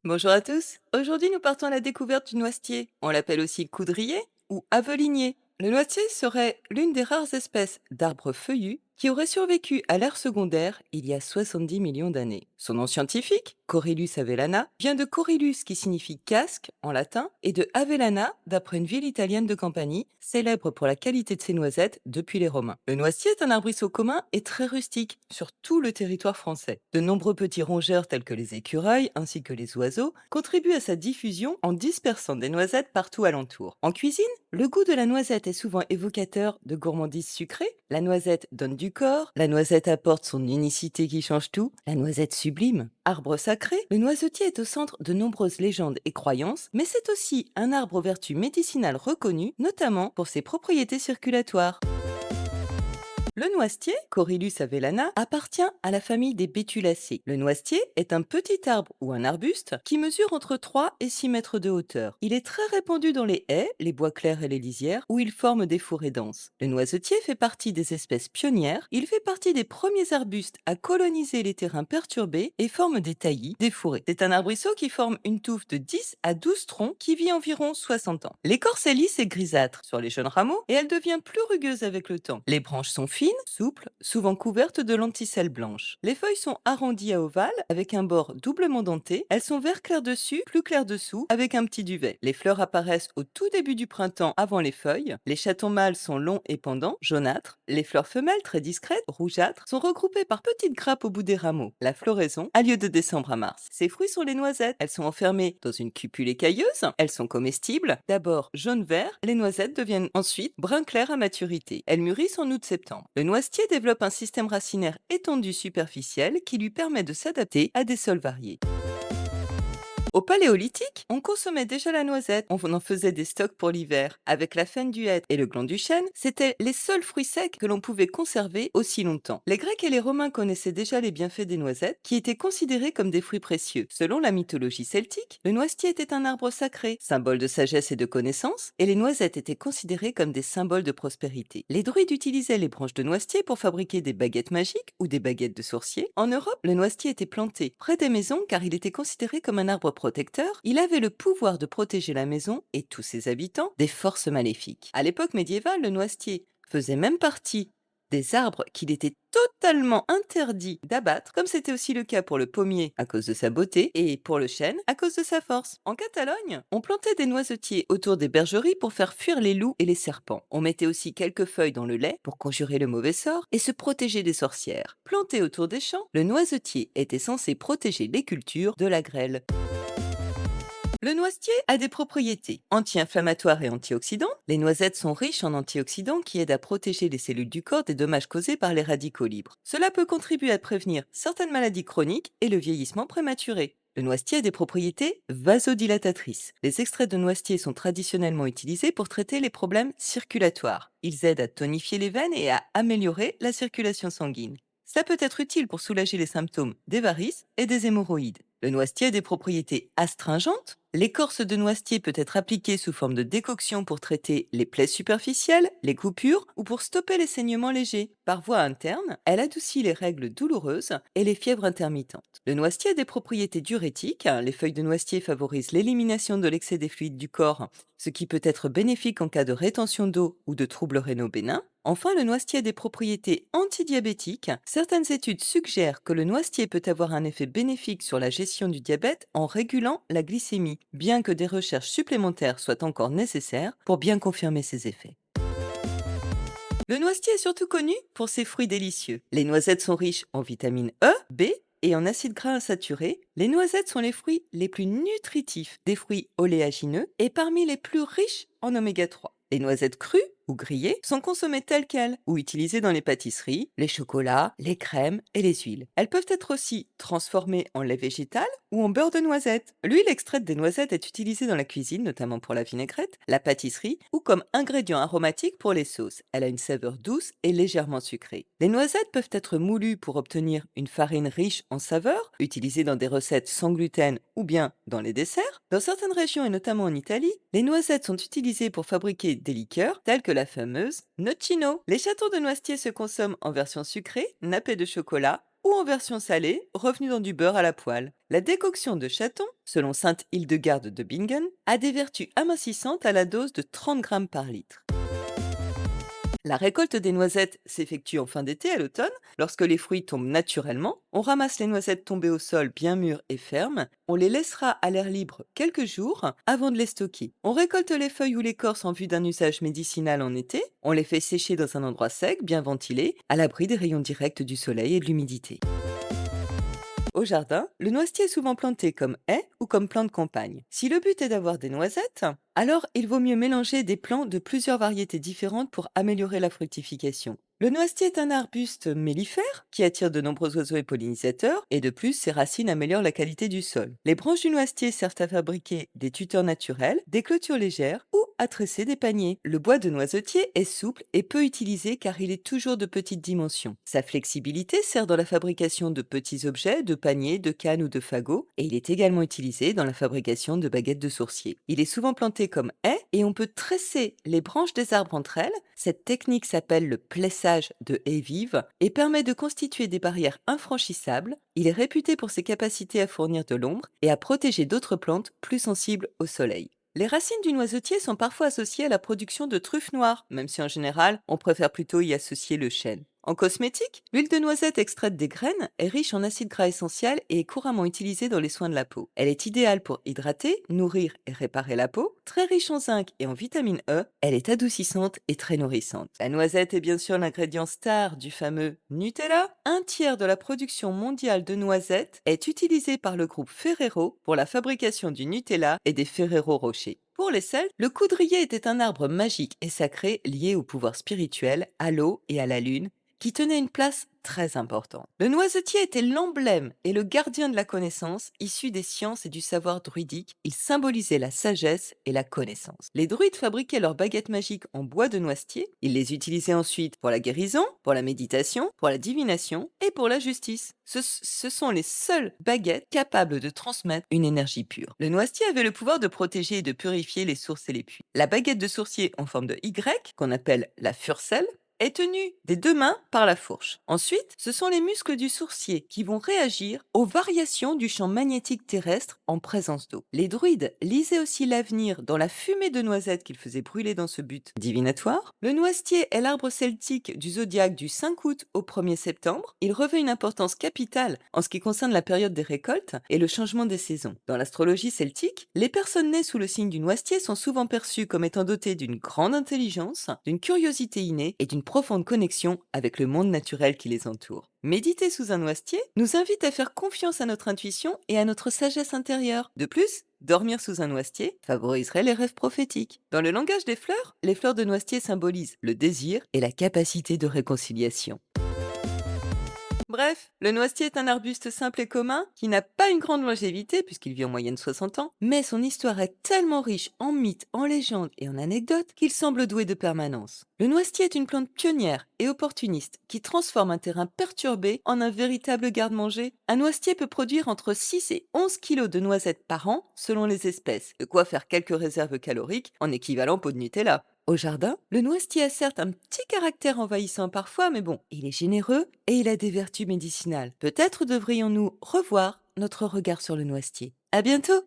Bonjour à tous. Aujourd'hui, nous partons à la découverte du noisetier. On l'appelle aussi coudrier ou avelinier. Le noisetier serait l'une des rares espèces d'arbres feuillus qui aurait survécu à l'ère secondaire il y a 70 millions d'années. Son nom scientifique, Corylus avellana, vient de Corylus qui signifie casque en latin et de Avellana d'après une ville italienne de Campanie, célèbre pour la qualité de ses noisettes depuis les Romains. Le noisetier est un arbrisseau commun et très rustique sur tout le territoire français. De nombreux petits rongeurs tels que les écureuils ainsi que les oiseaux contribuent à sa diffusion en dispersant des noisettes partout alentour. En cuisine, le goût de la noisette est souvent évocateur de gourmandise sucrée. La noisette donne du corps, la noisette apporte son unicité qui change tout, la noisette sublime. Arbre sacré, le noisetier est au centre de nombreuses légendes et croyances, mais c'est aussi un arbre aux vertus médicinales reconnues, notamment pour ses propriétés circulatoires. Le noisetier, Corylus avellana, appartient à la famille des Bétulacées. Le noisetier est un petit arbre ou un arbuste qui mesure entre 3 et 6 mètres de hauteur. Il est très répandu dans les haies, les bois clairs et les lisières où il forme des forêts denses. Le noisetier fait partie des espèces pionnières. Il fait partie des premiers arbustes à coloniser les terrains perturbés et forme des taillis, des fourrés. C'est un arbrisseau qui forme une touffe de 10 à 12 troncs qui vit environ 60 ans. L'écorce est lisse et grisâtre sur les jeunes rameaux et elle devient plus rugueuse avec le temps. Les branches sont fines, souples, souvent couvertes de lenticelles blanches. Les feuilles sont arrondies à ovales avec un bord doublement denté. Elles sont vert clair dessus, plus clair dessous, avec un petit duvet. Les fleurs apparaissent au tout début du printemps avant les feuilles. Les chatons mâles sont longs et pendants, jaunâtres. Les fleurs femelles, très discrètes, rougeâtres, sont regroupées par petites grappes au bout des rameaux. La floraison a lieu de décembre à mars. Ces fruits sont les noisettes. Elles sont enfermées dans une cupule écailleuse. Elles sont comestibles. D'abord jaune-vert, les noisettes deviennent ensuite brun clair à maturité. Elles mûrissent en août-septembre. Le noisetier développe un système racinaire étendu superficiel qui lui permet de s'adapter à des sols variés. Au Paléolithique, on consommait déjà la noisette. On en faisait des stocks pour l'hiver. Avec la faine du hêtre et le gland du chêne, c'étaient les seuls fruits secs que l'on pouvait conserver aussi longtemps. Les Grecs et les Romains connaissaient déjà les bienfaits des noisettes, qui étaient considérés comme des fruits précieux. Selon la mythologie celtique, le noisetier était un arbre sacré, symbole de sagesse et de connaissance, et les noisettes étaient considérées comme des symboles de prospérité. Les druides utilisaient les branches de noisetier pour fabriquer des baguettes magiques ou des baguettes de sorciers. En Europe, le noisetier était planté près des maisons car il était considéré comme un arbre protecteur. Il avait le pouvoir de protéger la maison et tous ses habitants des forces maléfiques. À l'époque médiévale, le noisetier faisait même partie des arbres qu'il était totalement interdit d'abattre, comme c'était aussi le cas pour le pommier à cause de sa beauté et pour le chêne à cause de sa force. En Catalogne, on plantait des noisetiers autour des bergeries pour faire fuir les loups et les serpents. On mettait aussi quelques feuilles dans le lait pour conjurer le mauvais sort et se protéger des sorcières. Planté autour des champs, le noisetier était censé protéger les cultures de la grêle. Le noisetier a des propriétés anti-inflammatoires et antioxydants. Les noisettes sont riches en antioxydants qui aident à protéger les cellules du corps des dommages causés par les radicaux libres. Cela peut contribuer à prévenir certaines maladies chroniques et le vieillissement prématuré. Le noisetier a des propriétés vasodilatatrices. Les extraits de noisetier sont traditionnellement utilisés pour traiter les problèmes circulatoires. Ils aident à tonifier les veines et à améliorer la circulation sanguine. Ça peut être utile pour soulager les symptômes des varices et des hémorroïdes. Le noisetier a des propriétés astringentes. L'écorce de noisetier peut être appliquée sous forme de décoction pour traiter les plaies superficielles, les coupures ou pour stopper les saignements légers. Par voie interne, elle adoucit les règles douloureuses et les fièvres intermittentes. Le noisetier a des propriétés diurétiques. Les feuilles de noisetier favorisent l'élimination de l'excès des fluides du corps, ce qui peut être bénéfique en cas de rétention d'eau ou de troubles rénaux bénins. Enfin, le noisetier a des propriétés antidiabétiques. Certaines études suggèrent que le noisetier peut avoir un effet bénéfique sur la gestion du diabète en régulant la glycémie, bien que des recherches supplémentaires soient encore nécessaires pour bien confirmer ces effets. Le noisetier est surtout connu pour ses fruits délicieux. Les noisettes sont riches en vitamines E, B et en acides gras insaturés. Les noisettes sont les fruits les plus nutritifs des fruits oléagineux et parmi les plus riches en oméga 3. Les noisettes crues ou grillées sont consommées telles quelles ou utilisées dans les pâtisseries, les chocolats, les crèmes et les huiles. Elles peuvent être aussi transformées en lait végétal ou en beurre de noisette. L'huile extraite des noisettes est utilisée dans la cuisine, notamment pour la vinaigrette, la pâtisserie ou comme ingrédient aromatique pour les sauces. Elle a une saveur douce et légèrement sucrée. Les noisettes peuvent être moulues pour obtenir une farine riche en saveurs, utilisée dans des recettes sans gluten ou bien dans les desserts. Dans certaines régions et notamment en Italie, les noisettes sont utilisées pour fabriquer des liqueurs telles que la fameuse nocino. Les châtons de noisetier se consomment en version sucrée, nappée de chocolat ou en version salée, revenue dans du beurre à la poêle. La décoction de chaton, selon Sainte Hildegarde de Bingen, a des vertus amincissantes à la dose de 30 grammes par litre. La récolte des noisettes s'effectue en fin d'été à l'automne, lorsque les fruits tombent naturellement. On ramasse les noisettes tombées au sol bien mûres et fermes. On les laissera à l'air libre quelques jours avant de les stocker. On récolte les feuilles ou l'écorce en vue d'un usage médicinal en été. On les fait sécher dans un endroit sec, bien ventilé, à l'abri des rayons directs du soleil et de l'humidité. Au jardin, le noisetier est souvent planté comme haie ou comme plant de campagne. Si le but est d'avoir des noisettes, alors il vaut mieux mélanger des plants de plusieurs variétés différentes pour améliorer la fructification. Le noisetier est un arbuste mellifère qui attire de nombreux oiseaux et pollinisateurs, et de plus, ses racines améliorent la qualité du sol. Les branches du noisetier servent à fabriquer des tuteurs naturels, des clôtures légères ou à tresser des paniers. Le bois de noisetier est souple et peu utilisé car il est toujours de petite dimension. Sa flexibilité sert dans la fabrication de petits objets, de paniers, de cannes ou de fagots, et il est également utilisé dans la fabrication de baguettes de sourcier. Il est souvent planté comme haie et on peut tresser les branches des arbres entre elles. Cette technique s'appelle le plessage de haies vives et permet de constituer des barrières infranchissables. Il est réputé pour ses capacités à fournir de l'ombre et à protéger d'autres plantes plus sensibles au soleil. Les racines du noisetier sont parfois associées à la production de truffes noires, même si en général, on préfère plutôt y associer le chêne. En cosmétique, l'huile de noisette extraite des graines est riche en acides gras essentiels et est couramment utilisée dans les soins de la peau. Elle est idéale pour hydrater, nourrir et réparer la peau. Très riche en zinc et en vitamine E, elle est adoucissante et très nourrissante. La noisette est bien sûr l'ingrédient star du fameux Nutella. Un tiers de la production mondiale de noisettes est utilisé par le groupe Ferrero pour la fabrication du Nutella et des Ferrero Rocher. Pour les Celtes, le coudrier était un arbre magique et sacré lié au pouvoir spirituel, à l'eau et à la lune, qui tenait une place très importante. Le noisetier était l'emblème et le gardien de la connaissance, issu des sciences et du savoir druidique. Il symbolisait la sagesse et la connaissance. Les druides fabriquaient leurs baguettes magiques en bois de noisetier. Ils les utilisaient ensuite pour la guérison, pour la méditation, pour la divination et pour la justice. Ce sont les seules baguettes capables de transmettre une énergie pure. Le noisetier avait le pouvoir de protéger et de purifier les sources et les puits. La baguette de sourcier en forme de Y, qu'on appelle la furcelle, est tenue des deux mains par la fourche. Ensuite, ce sont les muscles du sourcier qui vont réagir aux variations du champ magnétique terrestre en présence d'eau. Les druides lisaient aussi l'avenir dans la fumée de noisettes qu'ils faisaient brûler dans ce but divinatoire. Le noisetier est l'arbre celtique du zodiaque du 5 août au 1er septembre. Il revêt une importance capitale en ce qui concerne la période des récoltes et le changement des saisons. Dans l'astrologie celtique, les personnes nées sous le signe du noisetier sont souvent perçues comme étant dotées d'une grande intelligence, d'une curiosité innée et d'une profonde connexion avec le monde naturel qui les entoure. Méditer sous un noisetier nous invite à faire confiance à notre intuition et à notre sagesse intérieure. De plus, dormir sous un noisetier favoriserait les rêves prophétiques. Dans le langage des fleurs, les fleurs de noisetier symbolisent le désir et la capacité de réconciliation. Bref, le noisetier est un arbuste simple et commun qui n'a pas une grande longévité puisqu'il vit en moyenne 60 ans, mais son histoire est tellement riche en mythes, en légendes et en anecdotes qu'il semble doué de permanence. Le noisetier est une plante pionnière et opportuniste qui transforme un terrain perturbé en un véritable garde-manger. Un noisetier peut produire entre 6 et 11 kilos de noisettes par an selon les espèces, de quoi faire quelques réserves caloriques en équivalent pot de Nutella. Au jardin, le noisetier a certes un petit caractère envahissant parfois, mais bon, il est généreux et il a des vertus médicinales. Peut-être devrions-nous revoir notre regard sur le noisetier. À bientôt!